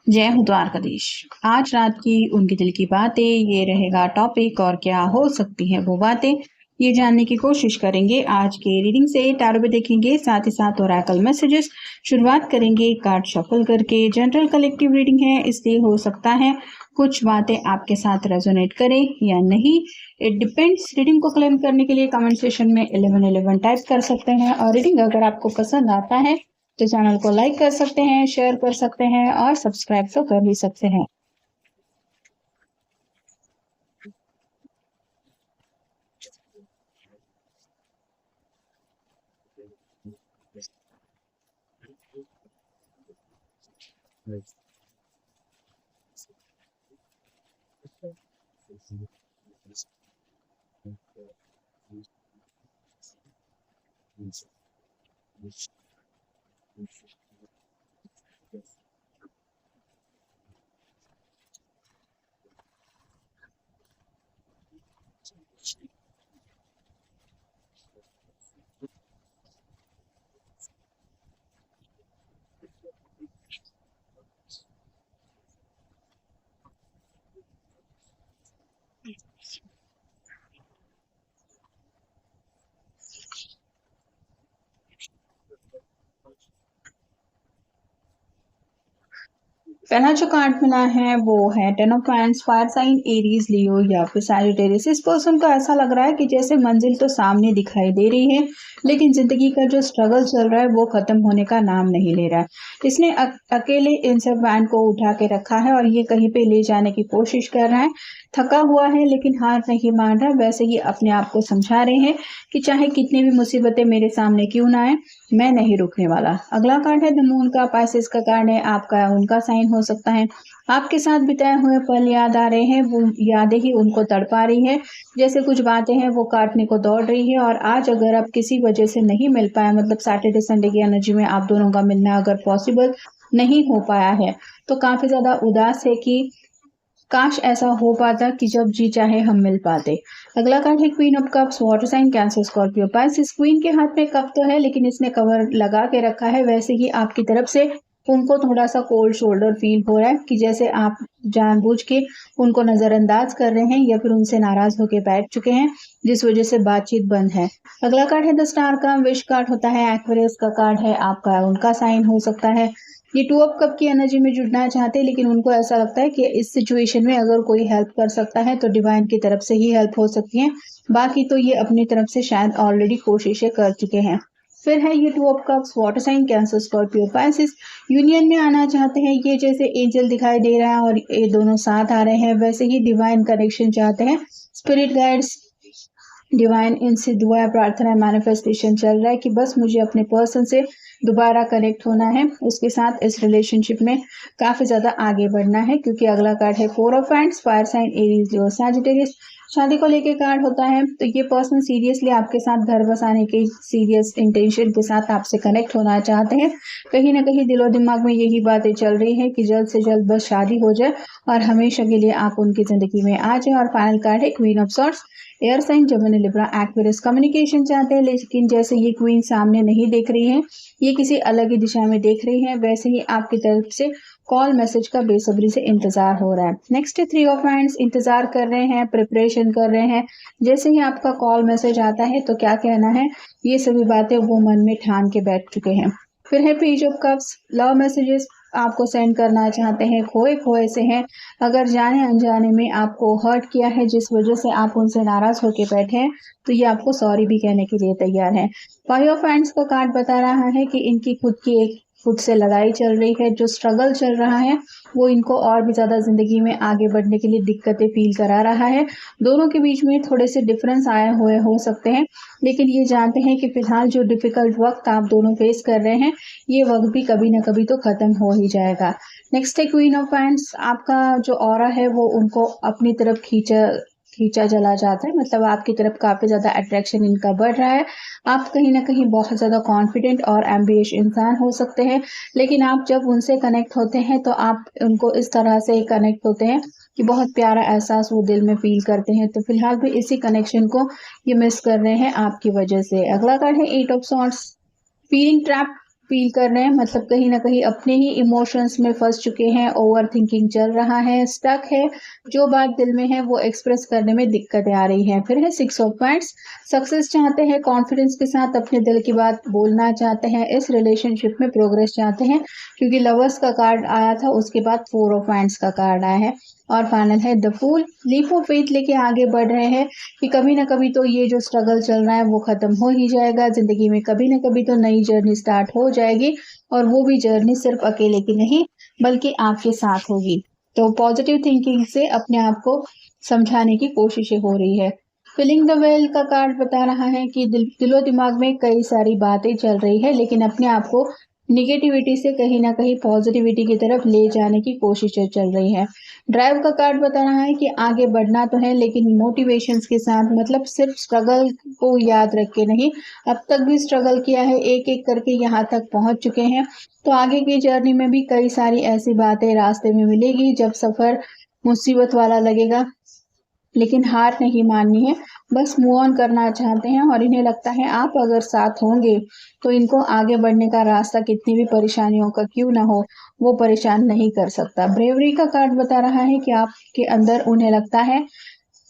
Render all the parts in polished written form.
जय हो द्वारकाधीश। आज रात की उनके दिल की बातें, ये रहेगा टॉपिक। और क्या हो सकती है वो बातें, ये जानने की कोशिश करेंगे। आज के रीडिंग से टैरो भी देखेंगे, साथ ही साथ ओरेकल मैसेजेस। शुरुआत करेंगे कार्ड शफल करके। जनरल कलेक्टिव रीडिंग है, इसलिए हो सकता है कुछ बातें आपके साथ रेजोनेट करें या नहीं, इट डिपेंड्स। रीडिंग को क्लेम करने के लिए कमेंट सेक्शन में 1111 टाइप कर सकते हैं। और रीडिंग अगर आपको पसंद आता है तो चैनल को लाइक कर सकते हैं, शेयर कर सकते हैं और सब्सक्राइब तो कर ही सकते हैं। पहला जो कार्ड मिला है वो है ten of wands. Fire sign Aries, Leo या फिर सैजिटेरियस। इस पर्सन को ऐसा लग रहा है कि जैसे मंजिल तो सामने दिखाई दे रही है, लेकिन जिंदगी का जो स्ट्रगल चल रहा है वो खत्म होने का नाम नहीं ले रहा है। इसने अकेले इन सब वैंड को उठा के रखा है और ये कहीं पे ले जाने की कोशिश कर रहा है। थका हुआ है लेकिन हार नहीं मान रहा। वैसे ही अपने आप को समझा रहे हैं कि चाहे कितनी भी मुसीबतें मेरे सामने क्यों ना आए, मैं नहीं रुकने वाला। अगला कार्ड है द मून का। पाइसेस का कार्ड है, आपका उनका साइन हो सकता है। आपके साथ बिताए हुए पल याद आ रहे हैं, वो यादें ही उनको तड़पा रही है। जैसे कुछ बातें हैं वो काटने को दौड़ रही है। और आज अगर आप किसी वजह से नहीं मिल पाया, मतलब सैटरडे संडे की एनर्जी में आप दोनों का मिलना अगर पॉसिबल नहीं हो पाया है, तो काफी ज्यादा उदास है कि काश ऐसा हो पाता कि जब जी चाहे हम मिल पाते। अगला कार्ड है queen of cups. Water sign cancer Scorpio Pisces. Queen के हाथ में कप तो है लेकिन इसने कवर लगा के रखा है। वैसे ही आपकी तरफ से उनको थोड़ा सा कोल्ड शोल्डर फील हो रहा है कि जैसे आप जानबूझ के उनको नजरअंदाज कर रहे हैं या फिर उनसे नाराज होकर बैठ चुके हैं, जिस वजह से बातचीत बंद है। अगला कार्ड है द स्टार का। विश कार्ड होता है, एक्वेरियस का कार्ड है, आपका उनका साइन हो सकता है। ये टू ऑफ कप की एनर्जी में जुड़ना चाहते हैं, लेकिन उनको ऐसा लगता है कि इस सिचुएशन में अगर कोई हेल्प कर सकता है तो डिवाइन की तरफ से ही हेल्प हो सकती है। बाकी तो ये अपनी तरफ से शायद ऑलरेडी कोशिशें कर चुके हैं। फिर है ये two of cups. Water sign cancer Scorpio Pisces union में आना चाहते हैं। ये जैसे एंजल दिखाई दे रहा है और ये दोनों साथ आ रहे हैं, वैसे ही डिवाइन कनेक्शन चाहते हैं। स्पिरिट गाइड्स, डिवाइन इनसे दुआ प्रार्थना मैनिफेस्टेशन चल रहा है कि बस मुझे अपने पर्सन से दोबारा कनेक्ट होना है, उसके साथ इस रिलेशनशिप में काफी ज्यादा आगे बढ़ना है। क्योंकि अगला कार्ड है four of wands. Fire sign Aries, Leo, Sagittarius. शादी को लेके कार्ड होता है, तो ये पर्सन सीरियसली आपके साथ घर बसाने के सीरियस इंटेंशन के साथ आपसे कनेक्ट होना चाहते हैं। कहीं ना कहीं दिलो दिमाग में यही बातें चल रही है कि जल्द से जल्द बस शादी हो जाए और हमेशा के लिए आप उनकी जिंदगी में आ जाए। और फाइनल कार्ड है queen of swords. Air sign, Gemini, Libra, Aquarius. Communication चाहते हैं लेकिन जैसे ये क्वीन सामने नहीं देख रही है, ये किसी अलग ही दिशा में देख रही है। वैसे ही आपकी तरफ से कॉल मैसेज का बेसब्री से इंतजार हो रहा है। Next three of hands. इंतजार कर रहे हैं, प्रिपरेशन कर रहे हैं। जैसे ही आपका कॉल मैसेज आता है तो क्या कहना है, ये सभी बातें वो मन में ठान के बैठ चुके हैं। फिर है page of cups. Love messages आपको सेंड करना चाहते हैं, खोए खोए से हैं। अगर जाने अनजाने में आपको हर्ट किया है, जिस वजह से आप उनसे नाराज होके बैठे हैं, तो ये आपको सॉरी भी कहने के लिए तैयार है। फाइव ऑफ हैंड्स का कार्ड बता रहा है कि इनकी खुद की एक खुद से लड़ाई चल रही है। जो स्ट्रगल चल रहा है वो इनको और भी ज्यादा जिंदगी में आगे बढ़ने के लिए दिक्कतें फील करा रहा है। दोनों के बीच में थोड़े से डिफरेंस आए हुए हो सकते हैं, लेकिन ये जानते हैं कि फिलहाल जो डिफिकल्ट वक्त आप दोनों फेस कर रहे हैं, ये वक्त भी कभी ना कभी तो खत्म हो ही जाएगा। नेक्स्ट है क्वीन ऑफ हैंड्स। आपका जो ऑरा है वो उनको अपनी तरफ खींचा चला जाता है, मतलब आपकी तरफ काफी ज्यादा अट्रैक्शन इनका बढ़ रहा है। आप कहीं ना कहीं बहुत ज्यादा कॉन्फिडेंट और एम्बिशियस इंसान हो सकते हैं, लेकिन आप जब उनसे कनेक्ट होते हैं तो आप उनको इस तरह से कनेक्ट होते हैं कि बहुत प्यारा एहसास वो दिल में फील करते हैं। तो फिलहाल भी इसी कनेक्शन को ये मिस कर रहे हैं आपकी वजह से। अगला कार्ड है eight of swords. Feeling trap feel कर रहे हैं, मतलब कहीं न कहीं अपने ही इमोशंस में फँस चुके हैं, ओवरथिंकिंग चल रहा है, स्टक है, जो बात दिल में है वो एक्सप्रेस करने में दिक्कतें आ रही हैं। फिर है 6 ऑफ वांड्स, सक्सेस चाहते हैं, कॉन्फिडेंस के साथ अपने दिल की बात बोलना चाहते हैं, इस रिलेशनशिप में प्रोग्रेस चाहते हैं, क्योंकि लवर्स का कार्ड आया था, उसके बाद 4 ऑफ वांड्स का कार्ड आया है। और फाइनल है the fool, leap of faith लेके आगे बढ़ रहे हैं कि कभी न कभी तो ये जो स्ट्रगल चल रहा है वो खत्म हो ही जाएगा, ज़िंदगी में कभी न कभी तो नई जर्नी स्टार्ट हो जाएगी, और वो भी जर्नी सिर्फ अकेले की नहीं बल्कि आपके साथ होगी। तो पॉजिटिव थिंकिंग से अपने आप को समझाने की कोशिशें हो रही है। फिलिंग द वेल का कार्ड बता रहा है कि दिलो दिमाग में कई सारी बातें चल रही है, लेकिन अपने आप को निगेटिविटी से कहीं न कहीं पॉजिटिविटी की तरफ ले जाने की कोशिशें चल रही हैं। ड्राइव का कार्ड बता रहा है कि आगे बढ़ना तो है, लेकिन मोटिवेशंस के साथ, मतलब सिर्फ स्ट्रगल को याद रख के नहीं, अब तक भी स्ट्रगल किया है, एक-एक करके यहाँ तक पहुँच चुके हैं। तो आगे की जर्नी में भी कई सारी ऐसी बातें रास्ते में मिलेगी जब सफ़र मुसीबत वाला लगेगा, लेकिन हार नहीं माननी है, बस मूव ऑन करना चाहते हैं, और इन्हें लगता है आप अगर साथ होंगे, तो इनको आगे बढ़ने का रास्ता कितनी भी परेशानियों का क्यों ना हो, वो परेशान नहीं कर सकता। ब्रेवरी का कार्ड बता रहा है कि आपके अंदर उन्हें लगता है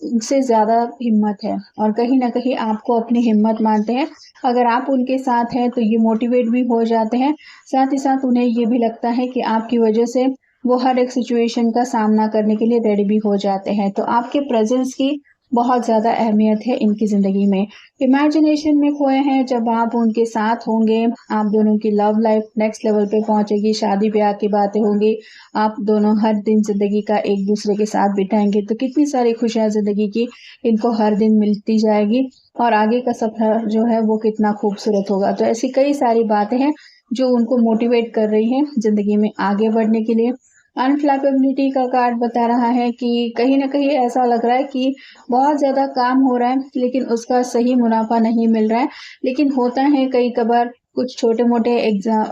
उनसे ज़्यादा हिम्मत है, और कहीं न कहीं आपको अपनी हिम्मत मानते हैं। अगर आप उनके साथ हैं, तो ये मोटिवेट भी हो जाते हैं, साथ ही साथ उन्हें ये भी लगता है कि आपकी वजह से वो हर एक सिचुएशन का सामना करने के लिए रेडी भी हो जाते हैं। तो आपके प्रेज़ेंस की बहुत ज़्यादा अहमियत है इनकी ज़िंदगी में। इमेजिनेशन में खोए हैं, जब आप उनके साथ होंगे, आप दोनों की लव लाइफ़ नेक्स्ट लेवल पे पहुँचेगी, शादी-ब्याह की बातें होंगी, आप दोनों हर दिन ज़िंदगी का एक-दूसरे के साथ बिताएँगे, तो कितनी सारी खुशियाँ ज़िंदगी की इनको हर दिन मिलती जाएगी, और आगे का सफ़र जो है वो कितना खूबसूरत होगा। तो ऐसी कई सारी बातें हैं, जो उनको मोटिवेट कर रही हैं ज़िंदगी में आगे बढ़ने के लिए। अनफ्लैपेबिलिटी का कार्ड बता रहा है कि कहीं न कहीं ऐसा लग रहा है कि बहुत ज़्यादा काम हो रहा है, लेकिन उसका सही मुनाफ़ा नहीं मिल रहा है। लेकिन होता है कई कभार, कुछ छोटे-मोटे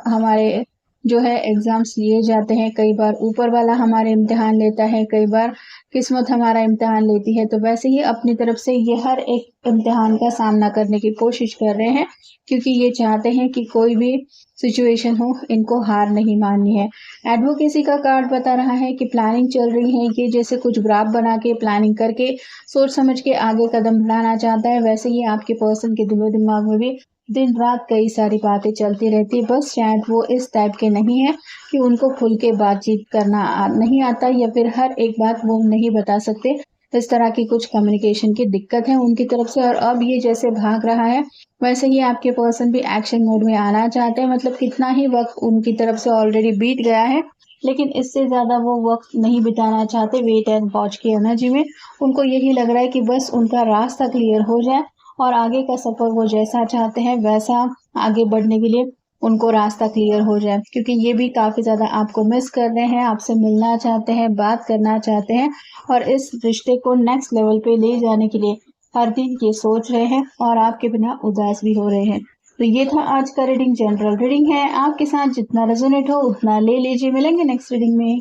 हमारे जो है एग्ज़ाम्स लिए जाते हैं, कई बार ऊपर वाला हमारे इम्तिहान लेता है, कई बार किस्मत हमारा इम्तिहान लेती है। तो वैसे ही अपनी तरफ से ये हर एक इम्तिहान का सामना करने की कोशिश कर रहे हैं, क्योंकि ये चाहते हैं कि कोई भी सिचुएशन हो, इनको हार नहीं माननी है। एडवोकेसी का कार्ड बता रहा है कि प्लानिंग चल रही है, ये जैसे कुछ ग्राफ बना के प्लानिंग करके सोच समझ के आगे कदम बढ़ाना चाहता है, वैसे ही आपके पर्सन के दिलो-दिमाग में भी दिन-रात कई सारी बातें चलती रहती है। बस शायद वो इस टाइप के नहीं हैं कि उनको खुल के बातचीत करना नहीं आता, या फिर हर एक बात वो नहीं बता सकते। इस तरह की कुछ कम्युनिकेशन की दिक्कत है उनकी तरफ से, और अब ये जैसे भाग रहा है, वैसे ही आपके पर्सन भी एक्शन मोड में आना चाहते हैं। मतलब कितना ही वक़्त उनकी तरफ से ऑलरेडी बीत गया है, लेकिन इससे ज़्यादा वो वक़्त नहीं बिताना चाहते वेट एंड वॉच की एनर्जी में। उनको यही लग रहा है कि बस उनका रास्ता क्लियर हो जाए, और आगे का सफ़र वो जैसा चाहते हैं वैसा आगे बढ़ने के लिए उनको रास्ता क्लियर हो जाए, क्योंकि ये भी काफ़ी ज़्यादा आपको मिस कर रहे हैं, आपसे मिलना चाहते हैं, बात करना चाहते हैं, और इस रिश्ते को नेक्स्ट लेवल पे ले जाने के लिए हर दिन ये सोच रहे हैं, और आपके बिना उदास भी हो रहे हैं। तो ये था आज का रीडिंग, जनरल रीडिंग है, आपके साथ जितना रेजोनेट हो उतना ले लीजिए। मिलेंगे नेक्स्ट रीडिंग में।